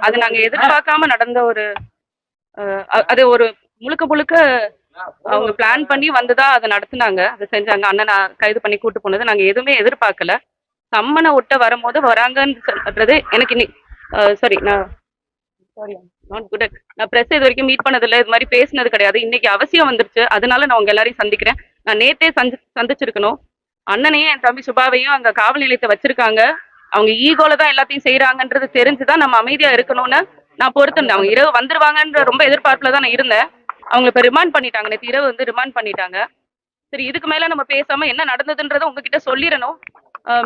அது நாங்க எதிர்பார்க்காம நடந்த ஒரு அது ஒரு முழுக்க முழுக்க அவங்க பிளான் பண்ணி வந்துதான் அதை நடத்துனாங்க, அதை செஞ்சாங்க. அண்ணனை கைது பண்ணி கூட்டு போனது நாங்க எதுவுமே எதிர்பார்க்கல. சம்மனை ஒட்ட வரும்போது வராங்கன்னு சொல்றது எனக்கு சாரி நான் சாரி நாட் குட். நான் பிரஸ் இது வரைக்கும் மீட் பண்ணதில்லை, இது மாதிரி பேசினது கிடையாது. இன்னைக்கு அவசியம் வந்துருச்சு, அதனால நான் உங்க எல்லாரையும் சந்திக்கிறேன். நான் நேத்தே சந்திச்சிருக்கணும். அண்ணனையும் என் தம்பி சுபாவையும் அங்க காவல் நிலையத்தை வச்சிருக்காங்க. அவங்க ஈகோல தான் எல்லாத்தையும் செய்யறாங்கன்றது தெரிஞ்சுதான் நம்ம அமைதியா இருக்கணும்னு நான் பொறுத்திருந்தேன். அவங்க இரவு வந்துருவாங்கன்ற ரொம்ப எதிர்பார்ப்புல தான் நான் இருந்தேன். அவங்க இப்ப ரிமாண்ட் பண்ணிட்டாங்க, நேற்று இரவு வந்து ரிமாண்ட் பண்ணிட்டாங்க. சரி, இதுக்கு மேல நம்ம பேசாம என்ன நடந்ததுன்றத உங்ககிட்ட சொல்லிடணும்.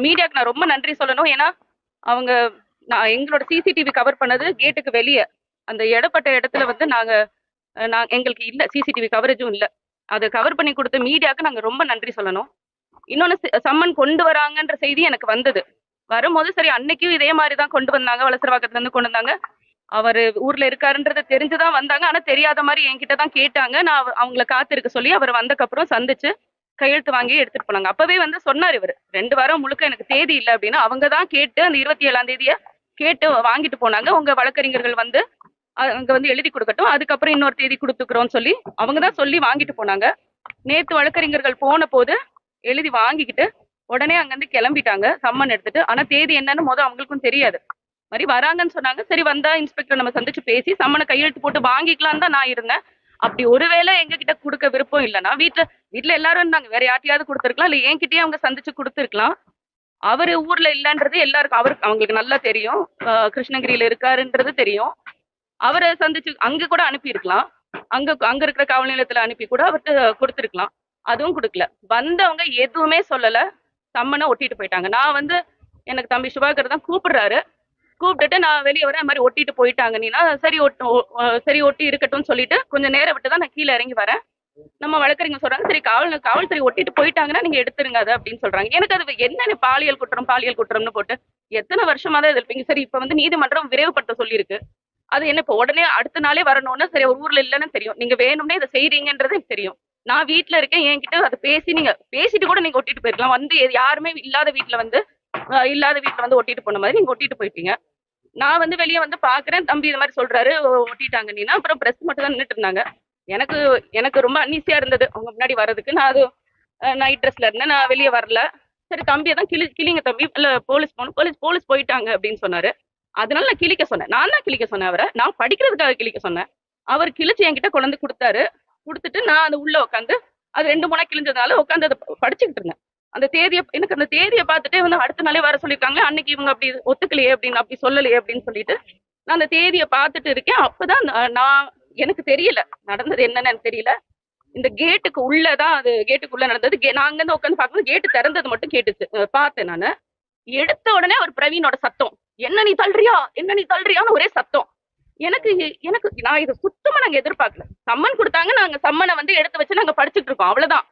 மீடியாவுக்கு நான் ரொம்ப நன்றி சொல்லணும். ஏன்னா அவங்க நான் எங்களோட சிசிடிவி கவர் பண்ணது கேட்டுக்கு வெளியே, அந்த இடப்பட்ட இடத்துல வந்து எங்களுக்கு இல்லை, சிசிடிவி கவரேஜும் இல்லை. அதை கவர் பண்ணி கொடுத்த மீடியாவுக்கு நாங்கள் ரொம்ப நன்றி சொல்லணும். இன்னொன்று, சம்மன் கொண்டு வராங்கன்ற செய்தி எனக்கு வந்தது. வரும்போது சரி அன்னைக்கும் இதே மாதிரி தான் கொண்டு வந்தாங்க, வலசரவாக்கத்துல இருந்து கொண்டு வந்தாங்க. அவர் ஊர்ல இருக்காருன்றதை தெரிஞ்சுதான் வந்தாங்க. ஆனா தெரியாத மாதிரி என்கிட்ட தான் கேட்டாங்க. நான் அவங்கள காத்திருக்க சொல்லி அவர் வந்தக்கப்புறம் சந்திச்சு கையெழுத்து வாங்கி எடுத்துட்டு போனாங்க. அப்பவே வந்து சொன்னார் இவர் 2 வாரம் முழுக்க எனக்கு தேதி இல்லை அப்படின்னு. அவங்க தான் கேட்டு அந்த 27ஆம் தேதியை கேட்டு வாங்கிட்டு போனாங்க. உங்க வழக்கறிஞர்கள் வந்து அங்க வந்து எழுதி கொடுக்கட்டும், அதுக்கப்புறம் இன்னொரு தேதி கொடுத்துக்கிறோம்னு சொல்லி அவங்க தான் சொல்லி வாங்கிட்டு போனாங்க. நேற்று வழக்கறிஞர்கள் போன போது எழுதி வாங்கிக்கிட்டு உடனே அங்கிருந்து கிளம்பிட்டாங்க சம்மன் எடுத்துட்டு. ஆனா தேதி என்னன்னு அவங்களுக்கும் தெரியாது. மாதிரி வராங்கன்னு சொன்னாங்க. சரி, வந்தா இன்ஸ்பெக்டர் நம்ம சந்திச்சு பேசி சம்மனை கையெழுத்து போட்டு வாங்கிக்கலாம் தான் நான் இருந்தேன். அப்படி ஒருவேளை எங்ககிட்ட கொடுக்க விருப்பம் இல்லைன்னா வீட்டுல எல்லாரும் இருந்தாங்க, வேற யார்ட்டையாவது கொடுத்துருக்கலாம், இல்லை என்கிட்டயே அவங்க சந்திச்சு கொடுத்துருக்கலாம். அவரு ஊர்ல இல்லைன்றது எல்லாருக்கும் அவங்களுக்கு நல்லா தெரியும். கிருஷ்ணகிரியில இருக்காருன்றது தெரியும். அவரை சந்திச்சு அங்க கூட அனுப்பியிருக்கலாம். அங்க இருக்கிற காவல் நிலையத்துல அனுப்பி கூட அவர்கிட்ட கொடுத்துருக்கலாம். அதுவும் கொடுக்கல. வந்தவங்க எதுவுமே சொல்லல, சம்மனை ஒட்டிட்டு போயிட்டாங்க. நான் வந்து எனக்கு தம்பி சுபாகர் தான் கூப்பிடுறாரு. கூப்பிட்டுட்டு நான் வெளியே வரேன், மாதிரி ஒட்டிட்டு போயிட்டாங்க. நீனா சரி ஒட்டி இருக்கட்டும்னு சொல்லிட்டு கொஞ்சம் நேரம் விட்டு தான் நான் கீழே இறங்கி வரேன். நம்ம வழக்கறிஞர் சொல்றாங்க, சரி காவல்துறை ஒட்டிட்டு போயிட்டாங்கன்னா நீங்க எடுத்துருங்க அதை அப்படின்னு சொல்றாங்க. எனக்கு அது என்ன பாலியல் குற்றம்னு போட்டு எத்தனை வருஷமா தான் இது இருப்பீங்க. சரி, இப்ப வந்து நீதிமன்றம் விரைவுபடுத்த சொல்லியிருக்கு. அது என்ன இப்ப உடனே அடுத்த நாளே வரணும்னா சரி, ஒரு ஊர்ல இல்லைன்னு தெரியும், நீங்க வேணும்னே இதை செய்றீங்கன்றது எனக்கு தெரியும். நான் வீட்டுல இருக்கேன், என்கிட்ட அதை பேசிட்டு கூட நீங்க ஒட்டிட்டு போயிருக்கலாம். வந்து யாருமே இல்லாத வீட்டுல வந்து ஒட்டிட்டு போன மாதிரி நீங்க ஒட்டிட்டு போயிட்டீங்க. நான் வந்து வெளியே வந்து பாக்குறேன், தம்பி இது மாதிரி சொல்றாரு ஒட்டிட்டாங்க நீனா. அப்புறம் பிரஸ் மட்டும் தான் நின்றுட்டு இருந்தாங்க. எனக்கு ரொம்ப அன்ஈஸியா இருந்தது அவங்க முன்னாடி வர்றதுக்கு. நான் அது நைட் ட்ரெஸ்ல இருந்தேன், நான் வெளியே வரல. சரி, தம்பியை தான் கிளிங்க தம்பி, இல்ல போலீஸ் போகணும், போலீஸ் போயிட்டாங்க அப்படின்னு சொன்னாரு. அதனால நான் கிளிக்க சொன்னேன். நான் தான் கிளிக்க சொன்னேன் அவரை, நான் படிக்கிறதுக்காக கிளிக்க சொன்னேன். அவர் கிழிச்சு என்கிட்ட கொண்டு கொடுத்தாரு. கொடுத்துட்டு நான் அது உள்ள உட்காந்து அது 2 மூணா கிழிஞ்சதுனால உட்காந்து அதை படிச்சுக்கிட்டு இருந்தேன். அந்த தேதியை பார்த்துட்டே வந்து அடுத்த நாளே வர சொல்லியிருக்காங்க. அன்னைக்கு இவங்க அப்படி ஒத்துக்கலையே அப்படின்னு, அப்படி சொல்லலையே அப்படின்னு சொல்லிட்டு நான் அந்த தேதியை பார்த்துட்டு இருக்கேன். அப்பதான் எனக்கு தெரியல நடந்தது என்னன்னு எனக்கு தெரியல. இந்த கேட்டுக்கு உள்ளதான் நடந்தது. நான் அங்கிருந்து உட்காந்து பார்க்கும்போது கேட்டு திறந்தது மட்டும் கேட்டுச்சு, பார்த்தேன். நான் எடுத்த உடனே ஒரு பிரவீனோட சத்தம், என்ன நீ தள்ளுறியான்னு ஒரே சத்தம். எனக்கு நான் இது சுத்தமா நாங்க எதிர்பார்க்கல. சம்மன் கொடுத்தாங்க, நாங்க சம்மனை வந்து எடுத்து வச்சு நாங்க படிச்சுட்டு இருக்கோம், அவ்வளவுதான்.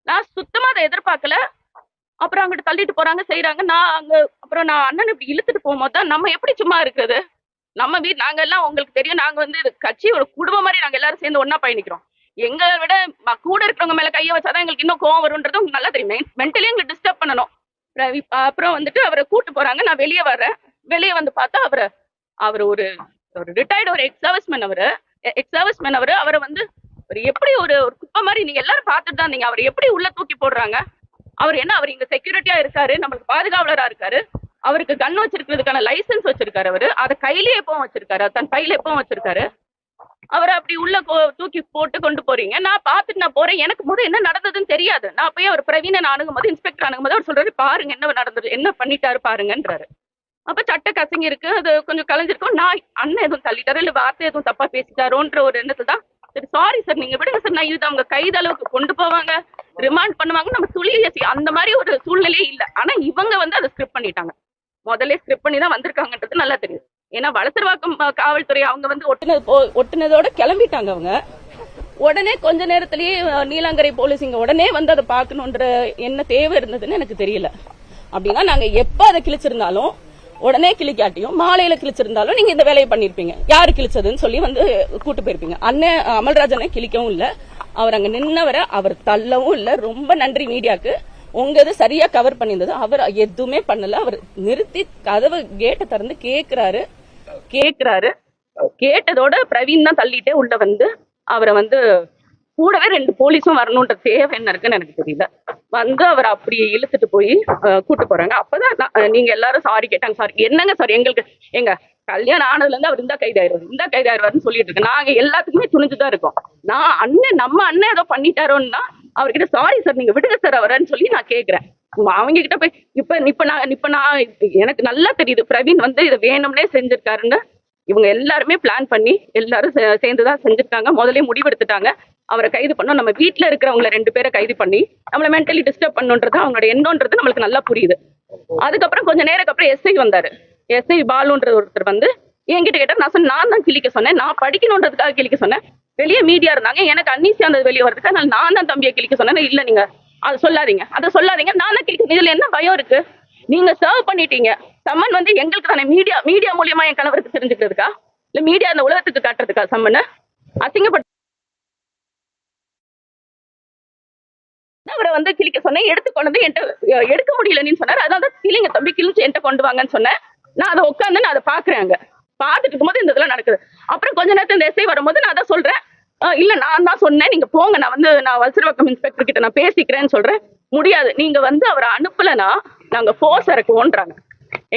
நான் சுத்தமா அதை எதிர்பார்க்கல. அப்புறம் அங்கிட்டு தள்ளிட்டு போறாங்க, செய்யறாங்க. அப்புறம் நான் அண்ணன் இப்படி இழுத்துட்டு போகும்போது தான் நம்ம எப்படி சும்மா இருக்குது. நம்ம நாங்க எல்லாம் உங்களுக்கு தெரியும், நாங்க வந்து கட்சி ஒரு குடும்பம் மாதிரி நாங்க எல்லாரும் சேர்ந்து ஒன்னா பயணிக்கிறோம். எங்களை விட கூட இருக்கிறவங்க மேல கையை வச்சாதான் எங்களுக்கு இன்னும் கோவம் வரும்ன்றது உங்களுக்கு நல்லா தெரியும். மென்டலி எங்களுக்கு டிஸ்டர்ப் பண்ணணும். அப்புறம் வந்துட்டு அவரை கூட்டு போறாங்க. நான் வெளியே வர்றேன். வெளியே வந்து பார்த்தா அவர் ஒரு ரிட்டையர்டு ஒரு எக்ஸ் சர்வீஸ்மேன். அவரை வந்து எப்படி ஒரு குப்பை மாதிரி நீங்க எல்லாரும் பார்த்துட்டு தான் இருந்தீங்க. அவர் எப்படி உள்ள தூக்கி போடுறாங்க. அவர் இங்க செக்யூரிட்டியா இருக்காரு, நம்மளுக்கு பாதுகாவலரா இருக்காரு. அவருக்கு கன் வச்சிருக்கிறதுக்கான லைசன்ஸ் வச்சிருக்காரு. அவரு அதை கையிலேயே எப்பவும் வச்சிருக்காரு, தன் பையில எப்பவும் வச்சிருக்காரு. அவரை அப்படி உள்ள தூக்கி போட்டு கொண்டு போறீங்க. நான் பார்த்துட்டு நான் போறேன். எனக்கு என்ன நடந்ததுன்னு தெரியாது. நான் போய் அவர் பிரவீனை அணுகும்போது, இன்ஸ்பெக்டர் அணுகும்போது அவர் சொல்றாரு, பாருங்க என்ன நடந்தது, என்ன பண்ணிட்டாரு பாருங்கன்றாரு. அப்ப சட்டை கசங்கி இருக்கு, அது கொஞ்சம் கலைஞ்சிருக்கும். நான் அண்ணன் எதுவும் தள்ளிட்டாரு இல்ல வார்த்தை எதுவும் தப்பா பேசிட்டாரோன்ற ஒரு எண்ணத்துல தான் சரி சாரி சார் நீங்க விடுங்க சார், நான் இது அவங்க கைதளவுக்கு கொண்டு போவாங்க, ரிமாண்ட் பண்ணுவாங்க, நம்ம துளியசி அந்த மாதிரி ஒரு சூழ்நிலையே இல்லை. ஆனா இவங்க வந்து அதை ஸ்கிரிப்ட் பண்ணிட்டாங்க. முதல்ல ஸ்கிரிப்ட் பண்ணி தான் வந்திருக்காங்கன்றது நல்லா தெரியும். ஏன்னா வலசரவாக்கம் காவல்துறை அவங்க வந்து ஒட்டுனதோட கிளம்பிட்டாங்க. அவங்க உடனே கொஞ்ச நேரத்திலேயே நீலாங்கரை போலீஸ் இங்க உடனே வந்து அதை பார்க்கணுன்ற என்ன தேவை இருந்ததுன்னு எனக்கு தெரியல. அப்படின்னா நாங்க எப்ப அதை கிழிச்சிருந்தாலும் உடனே கிளிக்காட்டியும் மாலையில கிழிச்சிருந்தாலும் நீங்க இந்த வேலையை பண்ணிருப்பீங்க. யாரு கிழிச்சதுன்னு சொல்லி வந்து கூட்டு போயிருப்பீங்க. அண்ணன் அமல்ராஜனை கிழிக்கவும் இல்ல, அவர் அங்க நின்னவரை அவர் தள்ளவும் இல்ல. ரொம்ப நன்றி மீடியாக்கு, உங்க இது சரியா கவர் பண்ணியிருந்தது. அவர் எதுவுமே பண்ணல. அவர் நிறுத்தி கதவு கேட்டை திறந்து கேட்கிறாரு, கேக்குறாரு. கேட்டதோட பிரவீன் தான் தள்ளிட்டே உள்ள வந்து அவரை வந்து கூடவே 2 போலீஸும் வரணுன்ற தேவை என்ன இருக்குன்னு எனக்கு தெரியல. வந்து அவர் அப்படி இழுத்துட்டு போய் கூட்டு போறாங்க. அப்பதான் நீங்க எல்லாரும் சாரி கேட்டாங்க. சாரி என்னங்க சாரி, எங்களுக்கு எங்க கல்யாணம் ஆனதுல இருந்து அவர் இந்த கைதாயிருவாருன்னு சொல்லிட்டு இருக்கு. நாங்க எல்லாத்துக்குமே துணிஞ்சுதான் இருக்கோம். நம்ம அண்ணன் ஏதோ பண்ணிட்டாரோன்னா அவர்கிட்ட சாரி சார் நீங்க விடுங்க சார் அவரன்னு சொல்லி நான் கேக்குறேன். அவங்க கிட்ட போய் இப்ப நான் எனக்கு நல்லா தெரியுது பிரவீன் வந்து இதை வேணும்னே செஞ்சிருக்காருன்னு. இவங்க எல்லாருமே பிளான் பண்ணி எல்லாரும் சேர்ந்துதான் செஞ்சிருக்காங்க. முதலே முடிவெடுத்துட்டாங்க அவரை கைது பண்ணோம். நம்ம வீட்டுல இருக்கிறவங்களை 2 பேரை கைது பண்ணி நம்மளை மென்டலி டிஸ்டர்ப் பண்ணுன்றது அவங்களோட எண்ணம்ன்றது நம்மளுக்கு நல்லா புரியுது. அதுக்கப்புறம் கொஞ்ச நேரம் அப்புறம் எஸ்ஐ வந்தாரு. எஸ்ஐ பாலுன்ற ஒருத்தர் வந்து என்கிட்ட கேட்டார். நான் தான் கிழிக்க சொன்னேன். நான் படிக்கணுன்றதுக்காக கிழிக்க சொன்னேன். வெளியே மீடியா இருந்தாங்க. எனக்கு அன்னீசியா அந்த வெளியே வரதுக்கு நான் தான் தம்பியை கிழிக்க சொன்னேன். இல்ல நீங்க அதை சொல்லாதீங்க நான் தான் கிழிக்க. இதுல என்ன பயம் இருக்கு? நீங்க சர்வ் பண்ணிட்டீங்க. சம்மன் வந்து எங்களுக்கு தானே மீடியா மூலியமா என் கணவருக்கு தெரிஞ்சுக்கிறதுக்கா இல்ல மீடியா அந்த உலகத்துக்கு காட்டுறதுக்கா? சம்மன் அசிங்கப்பட்டு அவரை வந்து கிழிக்க சொன்னேன். எடுத்து கொண்டு வந்து என்கிட்ட எடுக்க முடியலன்னு சொன்னார். அதனால கிளிங்க தம்பி கிழிச்சு என்கிட்ட கொண்டு வாங்கன்னு சொன்னேன். நான் அதை உட்காந்து நான் அதை பாக்குறேன். அங்க பாத்துட்டு இருக்கும்போது இந்த இதெல்லாம் நடக்குது. அப்புறம் கொஞ்ச நேரத்துல இந்த எஸ்ஐ வரும்போது நான் அதான் சொல்றேன். இல்ல நான் தான் சொன்னேன் நீங்க போங்க, நான் வல்சரவாக்கம் இன்ஸ்பெக்டர் கிட்ட நான் பேசிக்கிறேன்னு சொல்றேன். முடியாது, நீங்க வந்து அவரை அனுப்பலன்னா நாங்க போர்ஸ் இறக்குவோன்றாங்க.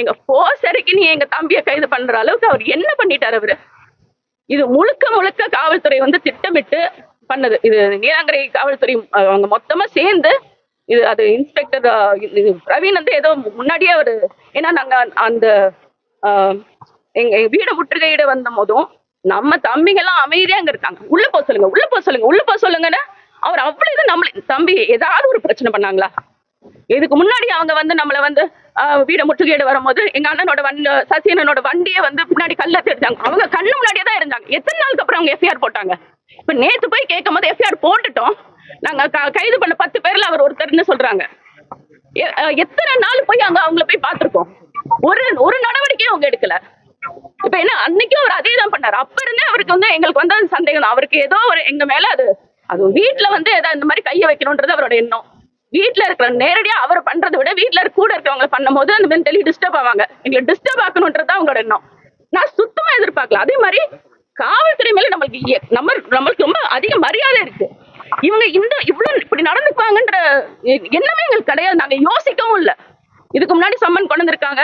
எங்க போர்ஸ் இறக்கி நீ எங்க தம்பியை கைது பண்ற அளவுக்கு அவர் என்ன பண்ணிட்டாரு அவரு? இது முழுக்க காவல்துறை வந்து திட்டமிட்டு பண்ணது. இது நீலாங்கரை காவல்துறை அவங்க மொத்தமா சேர்ந்து இது அது இன்ஸ்பெக்டர் பிரவீன் வந்து ஏதோ முன்னாடியே அவரு, ஏன்னா நாங்க அந்த எங்க வீடு முற்றுகையிட வந்த போதும் நம்ம தம்பிங்க எல்லாம் அமைதியா அங்க இருக்காங்க. உள்ள போக சொல்லுங்கன்னு அவர் அவ்வளவு இது நம்மள தம்பி ஏதாவது ஒரு பிரச்சனை பண்ணாங்களா? இதுக்கு முன்னாடி அவங்க வந்து நம்மள வந்து வீட முற்றுகையிட வரும்போது எங்க அண்ணனோட சசியனோட வண்டியை வந்து பின்னாடி கல்ல தெரிஞ்சாங்க. அவங்க கண்ணு முன்னாடியே தான் இருந்தாங்க. எத்தனை நாளுக்கு அப்புறம் அவங்க எஃப்ஐஆர் போட்டாங்க? இப்ப நேத்து போய் கேட்கும் போது எஃப்ஐஆர் போட்டுட்டோம், நாங்க கைது பண்ண 10 பேர்ல அவர் ஒருத்தர்னு சொல்றாங்க. எத்தனை நாள் போய் அவங்கள போய் பார்த்திருக்கோம். ஒரு நடவடிக்கையும் அவங்க எடுக்கல. இப்ப என்ன அன்னைக்கும் அவர் அதே தான் பண்ணாரு. அப்ப இருந்தே அவருக்கு வந்து எங்களுக்கு வந்து சந்தேகம். அவருக்கு ஏதோ ஒரு எங்க மேல அது வீட்டுல வந்து ஏதாவது இந்த மாதிரி கையை வைக்கணும்ன்றது அவரோட எண்ணம். வீட்டுல இருக்கிற நேரடியா அவர் பண்றதை விட வீட்டுல கூட இருக்கிறவங்க பண்ணும் போது அந்த மென்டலி டிஸ்டர்ப் ஆவாங்க. எங்களை டிஸ்டர்ப் ஆக்கணும்ன்றது அவங்களோட எண்ணம். நான் சுத்தமா எதிர்பார்க்கல. அதே மாதிரி காவல்துறை மேல நம்மளுக்கு ரொம்ப அதிக மரியாதை இருக்கு. இவங்க இவ்வளவு இப்படி நடந்துக்குவாங்கன்ற எண்ணமே எங்களுக்கு கிடையாது. நாங்க யோசிக்கவும் இல்லை. இதுக்கு முன்னாடி சம்மன் கொண்டு வந்திருக்காங்க,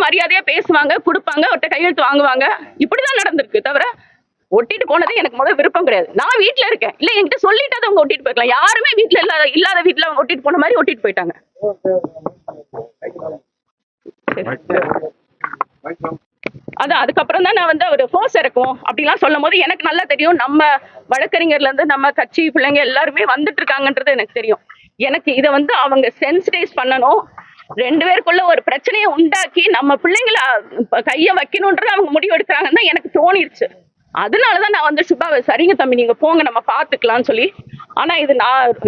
மரியாதையா பேசுவாங்க, கொடுப்பாங்க, அவர்கிட்ட கையெழுத்து வாங்குவாங்க. இப்படிதான் நடந்திருக்கு. தவிர ஒட்டிட்டு போனது எனக்கு முதல் விருப்பம் கிடையாது. நான் வீட்டுல இருக்கேன், இல்ல என்கிட்ட சொல்லிட்டு அவங்க ஒட்டிட்டு போயிருக்கலாம். யாருமே வீட்டுல இல்லாத வீட்டுல அவங்க ஒட்டிட்டு போன மாதிரி ஒட்டிட்டு போயிட்டாங்க. அதான் அதுக்கப்புறம் தான் நான் வந்து அவர் ஃபோர்ஸ் இறக்கும் அப்படிலாம் சொல்லும் போது எனக்கு நல்லா தெரியும். நம்ம வழக்கறிஞர்ல இருந்து நம்ம கட்சி பிள்ளைங்க எல்லாருமே வந்துட்டு இருக்காங்கன்றது எனக்கு தெரியும். எனக்கு இதை வந்து அவங்க சென்சிடைஸ் பண்ணணும், 2 பேருக்குள்ள ஒரு பிரச்சனையை உண்டாக்கி நம்ம பிள்ளைங்களை கைய வைக்கணும்ன்றது அவங்க முடிவு எடுக்கிறாங்கன்னு தான் எனக்கு தோணிருச்சு. அதனாலதான் நான் வந்து சுபாவை சரிங்க தம்பி நீங்க போங்க நம்ம பாத்துக்கலாம்னு சொல்லி. ஆனா இது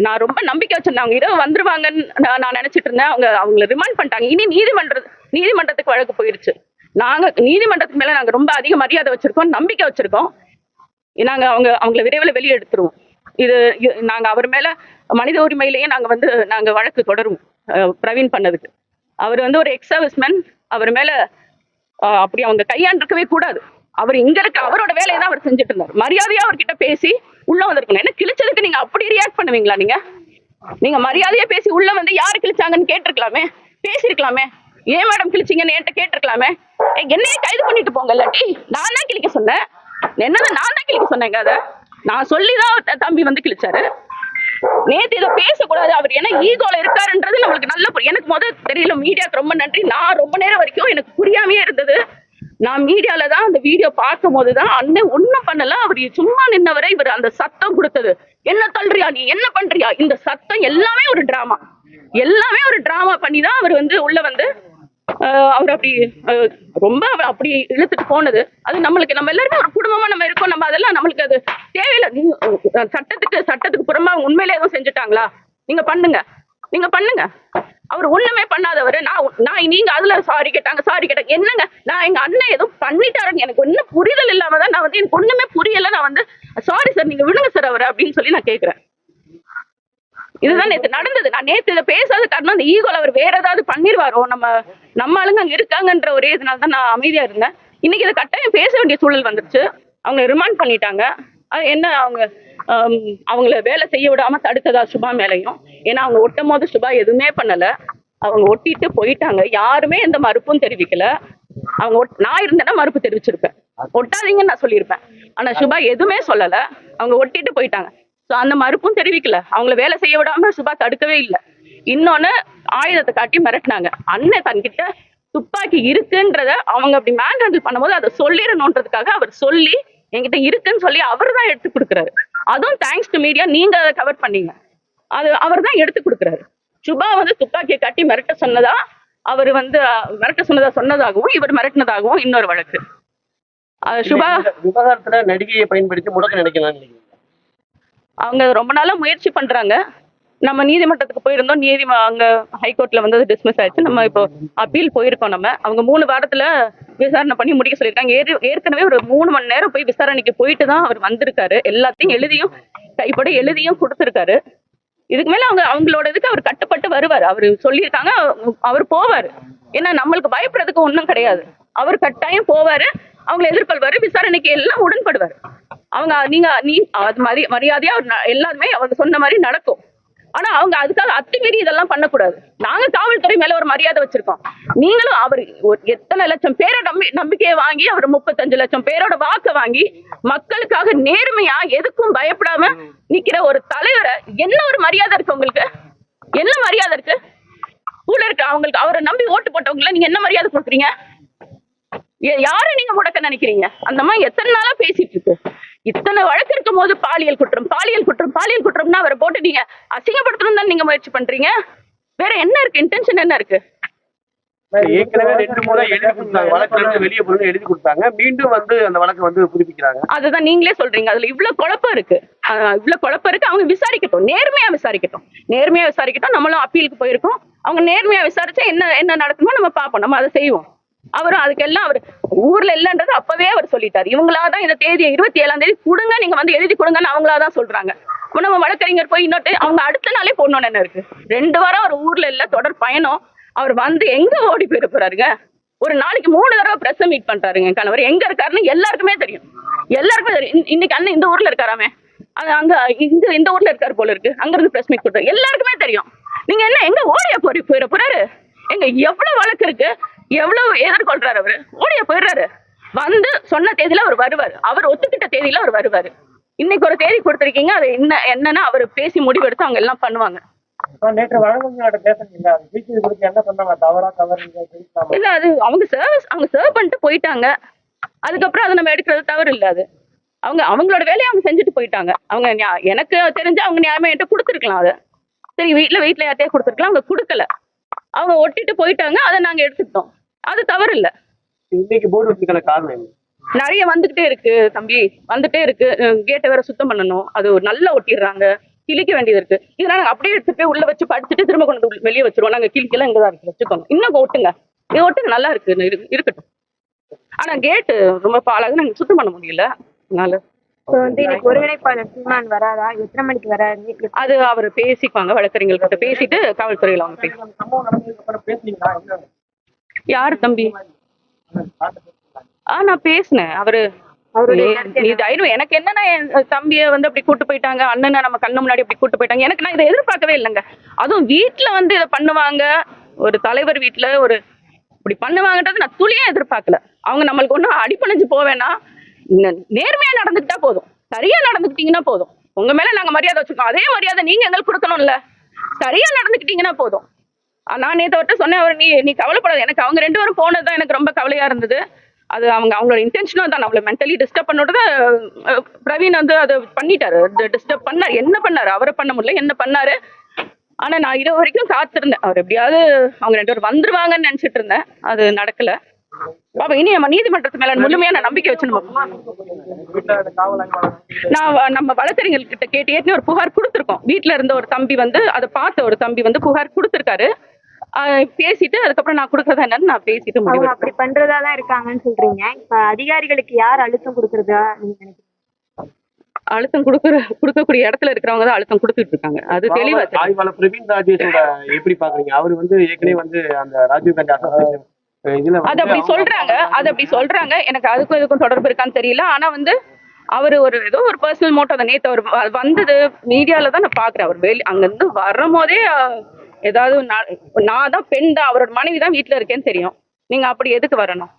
நான் ரொம்ப நம்பிக்கை வச்சிருந்தேன். அவங்க இரவு வந்துருவாங்கன்னு நான் நினைச்சிட்டு இருந்தேன். அவங்களை ரிமாண்ட் பண்ணிட்டாங்க. இனி நீதிமன்றத்துக்கு வழக்கு போயிருச்சு. நாங்க நீதிமன்றத்துக்கு மேல நாங்க ரொம்ப அதிக மரியாதை வச்சிருக்கோம், நம்பிக்கை வச்சிருக்கோம். நாங்க அவங்களை விரைவில் வெளியே எடுத்துருவோம். இது நாங்க அவர் மேல மனித உரிமையிலேயே நாங்க வழக்கு தொடருவோம். பிரவீன் பண்ணதுக்கு அவர் வந்து ஒரு எக்ஸ் சர்வீஸ்மேன். அவர் மேல அப்படி அவங்க கையாண்டிருக்கவே கூடாது. அவர் இங்க இருக்க அவரோட வேலையை தான் அவர் செஞ்சுட்டு இருந்தார். மரியாதையா அவர்கிட்ட பேசி உள்ள வந்திருக்கணும். என்ன கிழிச்சதுக்கு நீங்க அப்படி ரியாக்ட் பண்ணுவீங்களா? நீங்க மரியாதையா பேசி உள்ள வந்து யாரு கிழிச்சாங்கன்னு கேட்டிருக்கலாமே, பேசிருக்கலாமே. ஏன் மேடம் கிழிச்சிங்கன்னு என்கிட்ட கேட்டிருக்கலாமே. என்னையே கைது பண்ணிட்டு போங்க. இல்லாட்டி நான் தான் கிழிக்க சொன்னேன். என்னதான் நான் தான் கிழிக்க சொன்னேங்க. அதை நான் சொல்லிதான் தம்பி வந்து கிழிச்சாரு. நேத்து இதை பேசக்கூடாது. அவர் என்ன ஈகோல இருக்காருன்றது நம்மளுக்கு நல்ல எனக்கு முதல் தெரியல. மீடியாவுக்கு ரொம்ப நன்றி. நான் ரொம்ப நேரம் வரைக்கும் எனக்கு புரியாமையே இருந்தது. நான் மீடியால தான் அந்த வீடியோ பார்க்கும் போதுதான் அண்ணன் ஒண்ணும் பண்ணல. அவர் சும்மா நின்னவரை இவர் அந்த சத்தம் கொடுத்தது, என்ன தள்ளுறியா நீ என்ன பண்றியா, இந்த சத்தம் எல்லாமே ஒரு டிராமா பண்ணிதான் அவர் வந்து உள்ள வந்து அவர் அப்படி ரொம்ப அப்படி இழுத்துட்டு போனது. அது நம்மளுக்கு நம்ம எல்லாருமே ஒரு குடும்பமா நம்ம இருக்கோம். நம்ம அதெல்லாம் நம்மளுக்கு அது தேவையில்லை. சட்டத்துக்கு புறமா உண்மையிலே எதுவும் செஞ்சுட்டாங்களா? நீங்க பண்ணுங்க. அவர் ஒண்ணுமே பண்ணாதவர். நீங்க அதுல சாரி கேட்டாங்க என்னங்க? நான் எங்க அண்ணன் எதுவும் பண்ணிட்டாருன்னு எனக்கு ஒன்னும் புரிதல் இல்லாமதான் நான் வந்து எனக்கு ஒண்ணுமே புரியல. நான் வந்து சாரி சார் நீங்க விடுங்க சார் அவர் அப்படின்னு சொல்லி நான் கேட்கிறேன். இதுதான் நேத்து நடந்தது. நான் நேத்து இதை பேசாத காரணம் அந்த ஈகோல அவர் வேற ஏதாவது பண்ணிருவாரோ, நம்ம ஆளுங்க அங்க இருக்காங்கன்ற ஒரே இதனால தான் நான் அமைதியா இருந்தேன். இன்னைக்கு இதை கட்டாயம் பேச வேண்டிய சூழல் வந்துருச்சு. அவங்க ரிமாண்ட் பண்ணிட்டாங்க. அது என்ன அவங்க அவங்கள வேலை செய்ய விடாம தடுத்ததா சுபா மேலையும். ஏன்னா அவங்க ஒட்டும் போது சுபா எதுவுமே பண்ணல. அவங்க ஒட்டிட்டு போயிட்டாங்க. யாருமே எந்த மறுப்பும் தெரிவிக்கல. அவங்க நான் இருந்தேன்னா மறுப்பு தெரிவிச்சிருப்பேன். ஒட்டாதீங்கன்னு நான் சொல்லியிருப்பேன். ஆனா சுபா எதுவுமே சொல்லல. அவங்க ஒட்டிட்டு போயிட்டாங்க. ஸோ அந்த மறுப்பும் தெரிவிக்கல. அவங்கள வேலை செய்ய விடாம சுபா தடுக்கவே இல்லை. இன்னொன்னு ஆயுதத்தை காட்டி மிரட்டினாங்க. அண்ணன் தன்கிட்ட துப்பாக்கி இருக்குன்றத அவங்க அப்படி மேன் ஹேண்டில் பண்ணும்போது அதை சொல்லிடணுன்றதுக்காக அவர் சொல்லி என்கிட்ட இருக்குன்னு சொல்லி அவர் தான் எடுத்து கொடுக்குறாரு. அதுவும் தேங்க்ஸ் டு மீடியா, நீங்க அதை கவர் பண்ணீங்க. அது அவர் தான் எடுத்து கொடுக்குறாரு. சுபா வந்து துப்பாக்கியை காட்டி மிரட்ட சொன்னதா, அவர் வந்து மிரட்ட சொன்னதாகவும் இவர் மிரட்டினதாகவும் இன்னொரு வழக்கு. சுபா விவகாரத்துல நடிகையை பயன்படுத்தி முடக்க நினைக்கலாம். அவங்க ரொம்ப நாளா முயற்சி பண்றாங்க. நம்ம நீதிமன்றத்துக்கு போயிருந்தோம். அங்க ஹைகோர்ட்ல வந்து டிஸ்மிஸ் ஆயிடுச்சு. நம்ம இப்போ அப்பீல் போயிருக்கோம். அவங்க 3 வாரத்துல விசாரணை பண்ணி முடிக்க சொல்லியிருக்காங்க. ஏற்கனவே ஒரு 3 மணி நேரம் போய் விசாரணைக்கு போயிட்டு தான் அவர் வந்திருக்காரு. எல்லாத்தையும் எழுதியும் கைப்பட எழுதியும் கொடுத்துருக்காரு. இதுக்கு மேல அவங்களோட இதுக்கு அவர் கட்டுப்பட்டு வருவார். அவர் சொல்லியிருக்காங்க, அவர் போவாரு. ஏன்னா நம்மளுக்கு பயப்படுறதுக்கு ஒன்றும் கிடையாது. அவர் கட்டாயம் போவாரு, அவங்களை எதிர்கொள்வாரு, விசாரணைக்கு எல்லாம் உடன்படுவார். அவங்க அது மரியாதையா எல்லாருமே அவங்க சொன்ன மாதிரி நடக்கும். ஆனா அவங்க அதுக்காக அத்துமீறி இதெல்லாம் பண்ணக்கூடாது. நாங்க காவல்துறை மேல ஒரு மரியாதை வச்சிருக்கோம். நீங்களும் அவர் எத்தனை லட்சம் பேரை நம்பிக்கையை வாங்கி அவர் 35 லட்சம் பேரோட வாக்கு வாங்கி மக்களுக்காக நேர்மையா எதுக்கும் பயப்படாம நிக்கிற ஒரு தலைவரை என்ன ஒரு மரியாதை இருக்கு உங்களுக்கு? என்ன மரியாதை இருக்கு? கூட இருக்கு அவங்களுக்கு அவரை நம்பி ஓட்டு போட்டவங்களை நீங்க என்ன மரியாதை கொடுக்குறீங்க? யாரை நீங்க முடக்க நினைக்கிறீங்க? அந்த மாதிரி எத்தனை நாளா பேசிட்டு இருக்கு. இத்தனை வழக்கு இருக்கும் போது பாலியல் குற்றம்னா அவரை போட்டு நீங்க அசிங்கப்படுத்தணும் தான் நீங்க முயற்சி பண்றீங்க. வேற என்ன இருக்கு? இன்டென்ஷன் என்ன இருக்கு? ஏற்கனவே 2 முறை எழுதி கொடுத்தாங்க. வழக்குல இருந்து வெளியே போய் எழுதி கொடுத்தாங்க. மீண்டும் வந்து அந்த வழக்கை வந்து புதுப்பிக்கிறாங்க. அதுதான் நீங்களே சொல்றீங்க. அதுல இவ்வளவு குழப்பம் இருக்கு. அவங்க விசாரிக்கட்டும், நேர்மையா விசாரிக்கட்டும். நம்மளும் அப்பீலுக்கு போயிருக்கோம். அவங்க நேர்மையா விசாரிச்சா என்ன நடக்குமோ நம்ம பார்ப்போம். நம்ம அதை செய்வோம். அவரும் அதுக்கெல்லாம் அவர் ஊர்ல இல்லன்றது அப்பவே அவர் சொல்லிட்டாரு. இவங்களாதான் இந்த தேதியை 27ஆம் தேதி கொடுங்க, நீங்க வந்து எழுதி கொடுங்கன்னு அவங்களாதான் சொல்றாங்க. நம்ம வழக்கறிஞர் போய் இன்னொட்டு அவங்க அடுத்த நாளே போடணும்னு என்ன இருக்கு? 2 வாரம் அவர் ஊர்ல இல்ல, தொடர் பயணம். அவர் வந்து எங்க ஓடி போயிட போறாருங்க? ஒரு நாளைக்கு 3 தடவை பிரஸ் மீட் பண்றாருங்க. கணவர் எங்க இருக்காருன்னு எல்லாருக்குமே தெரியும். இன்னைக்கு அண்ணன் இந்த ஊர்ல இருக்காராமே, அங்க இந்த ஊர்ல இருக்காரு போல இருக்கு. அங்க இருந்து பிரஸ் மீட் கொடுத்தாரு. எல்லாருக்குமே தெரியும். நீங்க என்ன எங்க ஓடியா போயிட போறாரு? எங்க எவ்வளவு வழக்கு இருக்கு, எவ்வளவு எதிர்கொள்றாரு? அவரு ஓடியா போயிடுறாரு. வந்து சொன்ன தேதியில அவர் வருவாரு. அவர் ஒத்துக்கிட்ட தேதியில அவர் வருவாரு. இன்னைக்கு ஒரு தேதி கொடுத்திருக்கீங்க. அது என்னன்னா அவர் பேசி முடிவெடுத்து அவங்க எல்லாம் பண்ணுவாங்க. நேற்று வழக்கறிஞர்கிட்ட பேசுறீங்க, என்ன பண்ணாங்க? இல்ல, அது அவங்க சர்வ் பண்ணிட்டு போயிட்டாங்க. அதுக்கப்புறம் அதை நம்ம எடுக்கிறது தவறு இல்ல. அது அவங்களோட வேலையை அவங்க செஞ்சுட்டு போயிட்டாங்க. அவங்க எனக்கு தெரிஞ்சு அவங்க நியாயமா என்கிட்ட கொடுத்துருக்கலாம். அதை சரி வீட்டுல யார்ட்டையே கொடுத்துருக்கலாம். அவங்க கொடுக்கல. அவங்க ஒட்டிட்டு போயிட்டாங்க. அதை நாங்க எடுத்துக்கிட்டோம். அது தவறு இல்ல. இன்னைக்கு போர்டு வச்சதுக்கான காரணம் நிறைய வந்துகிட்டே இருக்கு தம்பி, வந்துட்டே இருக்கு. கேட்டை வேற சுத்தம் பண்ணணும். அது நல்லா ஒட்டிடுறாங்க. கிழிக்க வேண்டியது இருக்கு. இதெல்லாம் நாங்க அப்படியே எடுத்துட்டு போய் உள்ள வச்சு படிச்சுட்டு திரும்ப கொண்டு வெளியே வச்சிருவோம். நாங்க கிழிக்கலாம் இங்கதான் இருக்கு, வச்சுக்கோங்க. இன்னும் ஒட்டுங்க, இது ஒட்டுங்க, நல்லா இருக்கு, இருக்கட்டும். ஆனா கேட்டு ரொம்ப பாழாக நாங்க சுத்தம் பண்ண முடியல. அதனால ஒருங்கிணைப்பாளர் சீமான் வராதா? எத்தனை மணிக்கு வராது? அது அவர் பேசிப்பாங்க. வழக்கறிஞர்கள் கிட்ட பேசிட்டு காவல்துறையில அவங்க யாரு தம்பி? நான் பேசினேன். எனக்கு என்னன்னா என் தம்பிய வந்து அப்படி கூட்டு போயிட்டாங்க, அண்ணனை நம்ம கண்ணு முன்னாடி அப்படி கூட்டு போயிட்டாங்க. எனக்கு நான் இதை எதிர்பார்க்கவே இல்லைங்க. அதுவும் வீட்டுல வந்து இதை பண்ணுவாங்க, ஒரு தலைவர் வீட்டுல ஒரு இப்படி பண்ணுவாங்கன்றது நான் துளியா எதிர்பார்க்கல. அவங்க நம்மளுக்கு ஒன்றும் அடிப்பணிஞ்சு போவேன்னா, நேர்மையா நடந்துக்கிட்டா போதும், சரியா நடந்துக்கிட்டீங்கன்னா போதும். உங்க மேல நாங்க மரியாதை வச்சிருக்கோம், அதே மரியாதை நீங்க எங்களுக்கு கொடுக்கணும்ல. சரியா நடந்துக்கிட்டீங்கன்னா போதும். நான் நேற்று சொன்னேன், அவர் நீ கவலைப்படாது. எனக்கு அவங்க 2 பேரும் போனதுதான் எனக்கு ரொம்ப கவலையா இருந்தது. அது அவங்களோட இன்டென்ஷனும் தான் நம்மளை மென்டலி டிஸ்டர்ப் பண்ணோட பிரவீன் வந்து அதை பண்ணிட்டாரு. டிஸ்டர்ப் பண்ணாரு. என்ன பண்ணாரு? அவரை பண்ண முடியல, என்ன பண்ணாரு? ஆனா நான் இரவு வரைக்கும் காத்திருந்தேன். அவர் எப்படியாவது அவங்க 2 பேரும் வந்துருவாங்கன்னு நினைச்சிட்டு இருந்தேன். அது நடக்கல. பாப்பா, இனி நம்ம நீதிமன்றத்து மேல முழுமையான நம்பிக்கை வச்சு நம்ம வழக்கறிஞர்கள் கிட்ட கேட்டு ஏற்கனவே ஒரு புகார் கொடுத்துருக்கோம். வீட்டுல இருந்த ஒரு தம்பி வந்து அதை பார்த்த ஒரு தம்பி வந்து புகார் கொடுத்துருக்காரு. பேசிட்டு அதுக்கப்புறம் நான் கொடுக்கறதா என்னன்னு நான் பேசிட்டு முடிவு. அப்படி பண்றதாதான் இருக்காங்கன்னு சொல்றீங்க. இப்ப அதிகாரிகளுக்கு யார் அழுத்தம் கொடுக்கறதா நீங்க நினைக்கிறீங்க? அழுத்தம் கொடுக்கக்கூடிய இடத்துல இருக்கிறவங்க தான் அழுத்தம் கொடுத்துட்டு இருக்காங்க. அது தெளிவா. பிரவீன் ராஜேஷோட எப்படி பாக்குறீங்க? அவர் வந்து ஏற்கனவே வந்து அந்த ராஜீவ் காந்தி அசோசியேஷன் இதுல அது அப்படி சொல்றாங்க எனக்கு அதுக்கும் இதுக்கும் தொடர்பு இருக்கான்னு தெரியல. ஆனா வந்து அவர் ஏதோ ஒரு பர்சனல் மோட்டோ தான். நேத்து அவர் வந்தது மீடியால தான் நான் பாக்குறேன். அவர் அங்க இருந்து வரும்போதே ஏதாவது நான் தான் பெண் தான், அவரோட மனைவி தான் வீட்டுல இருக்கேன்னு தெரியும். நீங்க அப்படி எதுக்கு வரணும்?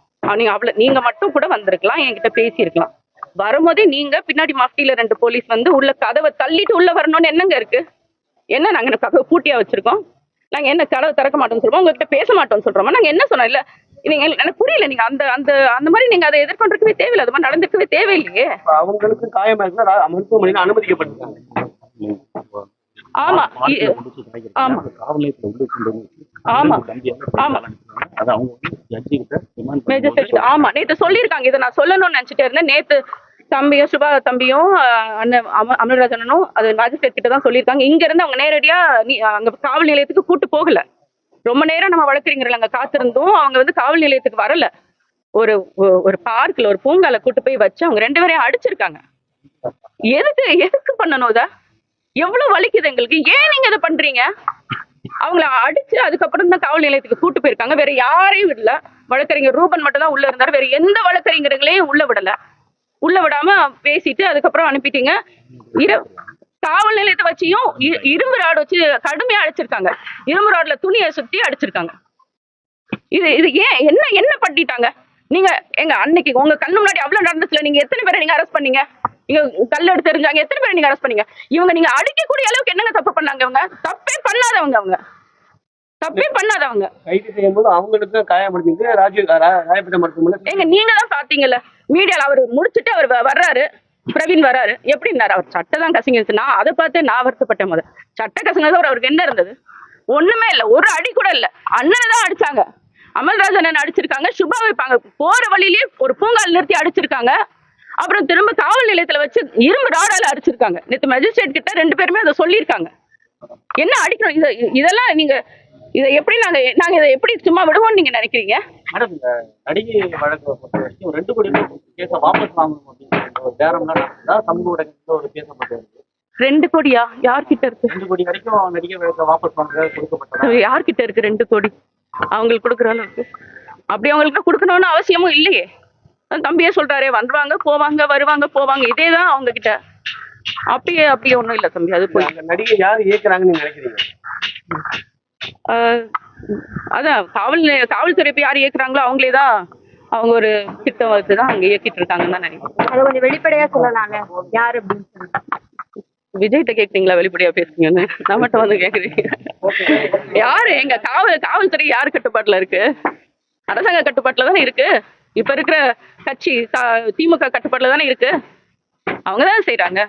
நீங்க மட்டும் கூட வந்திருக்கலாம், என்கிட்ட பேசியிருக்கலாம். வரும்போதே நீங்க பின்னாடி மஃப்டியில 2 போலீஸ் வந்து உள்ள கதவை தள்ளிட்டு உள்ள வரணும்னு என்னங்க இருக்கு? என்ன நாங்க கதவை பூட்டியா வச்சிருக்கோம்? நாங்க என்ன கதவை திறக்க மாட்டோம்னு சொல்றோம், உங்ககிட்ட பேச மாட்டோம்னு சொல்றோமா? நாங்க என்ன சொன்னோம்? இல்ல நீங்க எனக்கு புரியல. நீங்க அந்த அந்த அந்த மாதிரி நீங்க அதை எதிர்கொண்டிருக்கவே தேவையில்லை, அது மாதிரி நடந்திருக்கவே தேவையில்லையே. அவங்களுக்கு காயமா இருந்தா மருத்துவமனையில அனுமதிக்கப்பட்டிருக்காங்க. ஆமா ஆமா ஆமா ஆமா நேத்து சொல்லியிருக்காங்க. இதை நான் சொல்லணும்னு நினைச்சிட்டே இருந்தேன். நேத்து தம்பியும் சுபா தம்பியும் அண்ணன் அமல்ராஜனும் அது மேஜிஸ்ட்ரேட் கிட்ட தான் சொல்லியிருக்காங்க. இங்க இருந்து அவங்க நேரடியா அங்க காவல் நிலையத்துக்கு கூட்டு போகல. ரொம்ப நேரம் நம்ம வழக்கறிஞர்கள் அங்க காத்திருந்தோம். அவங்க வந்து காவல் நிலையத்துக்கு வரல. ஒரு பார்க்ல ஒரு பூங்கால கூட்டு போய் வச்சு அவங்க 2 பேரையும் அடிச்சிருக்காங்க. எதுக்கு பண்ணணும்? இத எவ்வளவு வலிக்குது எங்களுக்கு. ஏன் நீங்க இதை பண்றீங்க? அவங்கள அடிச்சு அதுக்கப்புறம் தான் காவல் நிலையத்துக்கு கூட்டு போயிருக்காங்க. வேற யாரையும் விடல. வழக்கறிஞர் ரூபன் மட்டும் தான் உள்ள இருந்தாரு. வேற எந்த வழக்கறிஞர்களையும் உள்ள விடல. உள்ள விடாம பேசிட்டு அதுக்கப்புறம் அனுப்பிட்டீங்க. காவல் நிலையத்தை வச்சியும் இரும்பு ராடு வச்சு கடுமையா அடிச்சிருக்காங்க. இரும்பு ராடுல துணியை சுத்தி அடிச்சிருக்காங்க. இது ஏன் என்ன பண்ணிட்டாங்க? நீங்க அன்னைக்கு உங்க கண்ணு முன்னாடி அவ்வளவு நடந்துச்சுல, நீங்க எத்தனை பேரை நீங்க அரெஸ்ட் பண்ணீங்க? நீங்க கல் எடுத்து எறிஞ்சாங்க, எத்தனை பேரை நீங்க அரெஸ்ட் பண்ணீங்க? நீங்க அடிக்கக்கூடிய அளவுக்கு என்னங்க தப்பு பண்ணாங்க? அவங்க தப்பே பண்ணாதவங்க கைது செய்யும்போது அவங்களுக்கு காயப்படுத்திட்டு ராயப்பேட்டை மருத்துவமனை நீங்க தான் பாத்தீங்கல்ல மீடியால. அவர் முடிச்சுட்டு அவர் வர்றாரு, பிரவீன் வர்றாரு. எப்படி இருந்தாரு? அவர் சட்டை தான் கசங்கிச்சு. நான் அதை பார்த்து நான் வருத்தப்பட்டேன். முதல் சட்டை கசங்கிறது அவருக்கு என்ன இருந்தது? ஒண்ணுமே இல்ல, ஒரு அடி கூட இல்ல. அண்ணனை தான் அடிச்சாங்க. அமல்ராஜன் அடிச்சிருக்காங்க. சுபா வைப்பாங்க போற வழியிலேயே ஒரு பூங்கால் நிறுத்தி அடிச்சிருக்காங்க. அப்புறம் திரும்ப காவல் நிலையத்துல வச்சு இரும்பு ராடால அடிச்சிருக்காங்க. நேற்று மேஜிஸ்ட்ரேட் கிட்ட 2 பேருமே அதை சொல்லியிருக்காங்க. என்ன அடிக்கணும்? இதெல்லாம் நீங்க இதை எப்படி நாங்க இதை எப்படி சும்மா விடுவோம்னு நீங்க நினைக்கிறீங்க? மேடம், இந்த நடிகை வழக்கு பொறுத்த வரைக்கும் 2 கோடி கேஸை வாபஸ் வாங்கணும் அப்படின்னு ஒரு பேரம்லாம் நடந்ததா சமூக ஊடகத்துல ஒரு பேசப்பட்டு இருக்கு. 2 கோடியா? யார்கிட்ட இருக்கு? 2 கோடி வரைக்கும் நடிகை வழக்கை வாபஸ் வாங்குறது கொடுக்கப்பட்டது. யார்கிட்ட இருக்கு 2 கோடி? அவங்களுக்கு கொடுக்குற அளவுக்கு அப்படி அவங்களுக்கு கொடுக்கணும்னு அவசியமும் இல்லையே. தம்பியே சொல்றாரு, வந்துருவாங்க போவாங்க, வருவாங்க போவாங்க, இதேதான் அவங்க கிட்ட. அப்படியே ஒண்ணும் இல்ல தம்பி. அது போய் நடிகை யாரு இயக்குறாங்கன்னு நினைக்கிறீங்க? அதான் காவல்துறை இப்ப யாரு இயக்குறாங்களோ அவங்களே தான். அவங்க ஒரு திட்டம் வச்சுதான் அங்க இயக்கிட்டு இருக்காங்கன்னு தான் நினைக்கிறேன். அதை கொஞ்சம் வெளிப்படையா சொல்லலாங்க யாரு அப்படின்னு சொல்லி. விஜய்கிட்ட கேக்குறீங்களா வெளிப்படையா பேசுங்கன்னு? நம்மகிட்ட வந்து கேக்குறீங்க? யாரு எங்க காவல்துறை யாரு கட்டுப்பாட்டுல இருக்கு? அரசாங்க கட்டுப்பாட்டுல தானே இருக்கு. இப்ப இருக்கிற கட்சி திமுக கட்டுப்பாட்டுல தானே இருக்கு. அவங்கதான் செய்யறாங்க.